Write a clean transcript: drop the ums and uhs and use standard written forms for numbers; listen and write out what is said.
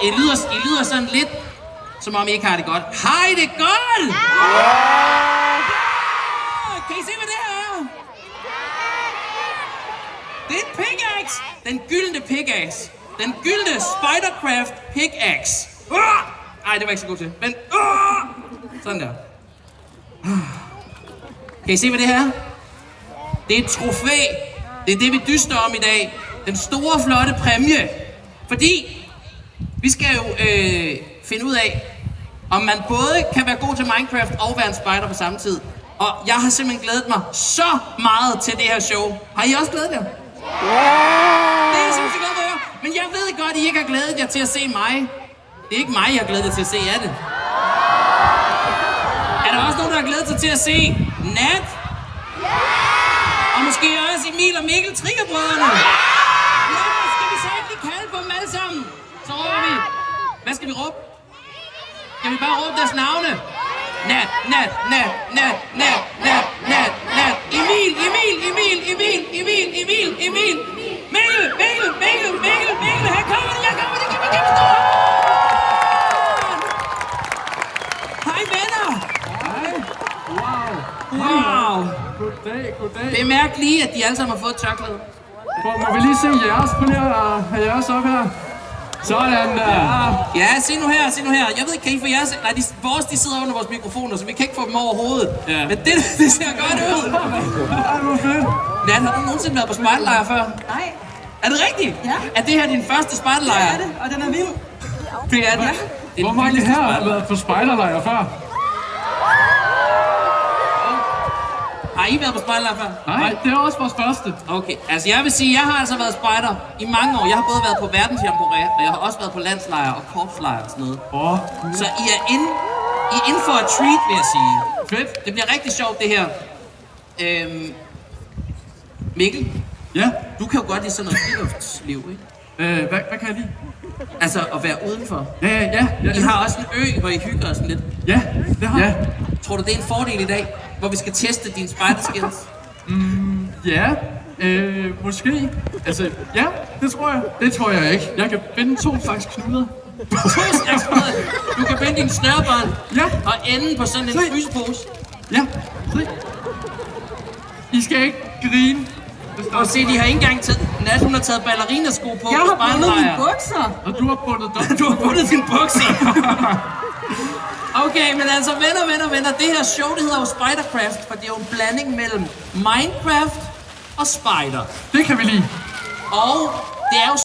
I lyder sådan lidt, som om I ikke har det godt. Har I det godt? Ja! Kan I se, hvad det her er? Det er en pickaxe! Den gyldne pickaxe. Den gyldne Spidercraft pickaxe. Ej, det var ikke så godt til. Men, sådan der. Kan I se, hvad det her er? Det er et trofæ. Det er det, vi dyster om i dag. Den store, flotte præmie. Fordi vi skal jo finde ud af, om man både kan være god til Minecraft og være en spider på samme tid. Og jeg har simpelthen glædet mig så meget til det her show. Har I også glædet jer? Det er jeg simpelthen glad for. Men jeg ved godt, at I ikke har glædet jer til at se mig. Det er ikke mig, jeg har glædet jer til at se, er det? Er der også nogen, der har glædet sig til at se Nat? Og måske også Emil og Mikkel Triggerbrødrene? Ja, skal vi så ikke lige kalde på dem alle sammen? Så råber vi. Hvad skal vi råbe? Skal vi bare råbe deres navne? Nat, Nat, Nat, Nat, Nat, Nat, Nat, Nat. Emil, Emil, Emil, Emil, Emil, Emil, Emil. Mikkel, Mikkel, Mikkel, Mikkel, Mikkel. Her kommer det, jeg kommer det, giv mig stort. Hej venner. Hej. Wow. Wow. Goddag, goddag. Bemærk lige, at de alle sammen har fået tørklæde. Må vi lige se jeres? Prøv lige at have jeres op her. Sådan der. Ja, se nu her, se nu her. Jeg ved ikke, kan I få jeres... Nej, de sidder under vores mikrofoner, så vi kan ikke få dem over hovedet. Ja. Men det ser godt ud. Ej, hvor fedt. Nat, har du nogensinde været på spejderlejr før? Nej, Er det rigtigt? Ja. Er det her din første spejderlejr? det er det, og den er vild. Det er det. Ja. Det er Hvor den mange vildeste her har spejderlejr. været på spejderlejr før? Har I været på spejderlejr før? Nej, det er også vores første. Okay, altså jeg vil sige, jeg har altså været spejder i mange år. Jeg har både været på verdensjamboree, og jeg har også været på landslejr og korpslejr og sådan noget. Så I er inde for a treat, vil jeg sige. Fedt. Det bliver rigtig sjovt, det her. Mikkel, Ja. du kan jo godt lide sådan noget friluftsliv, ikke? Hvad kan jeg lide? Altså at være udenfor. Ja. I har også en ø, hvor I hygger os sådan lidt. Ja, det har jeg. Tror du, det er en fordel i dag, hvor vi skal teste dine spider-skills? Ja, måske. Altså, ja, det tror jeg. Det tror jeg ikke. Jeg kan binde 2 slags knuder. Du kan binde din snørbånd Ja. og enden på sådan en Se. frysepose. Ja, se. I skal ikke grine. Og se, de har ikke engang taget... Nat, hun har taget ballerinasko på. Jeg har bundet mine spejderlejr. bukser. Og du har bundet dig. Du har bundet dine bukser. Okay, men altså, venner, det her show, det hedder jo Spidercraft, for det er jo en blanding mellem Minecraft og Spider. Det kan vi lide. Og det er jo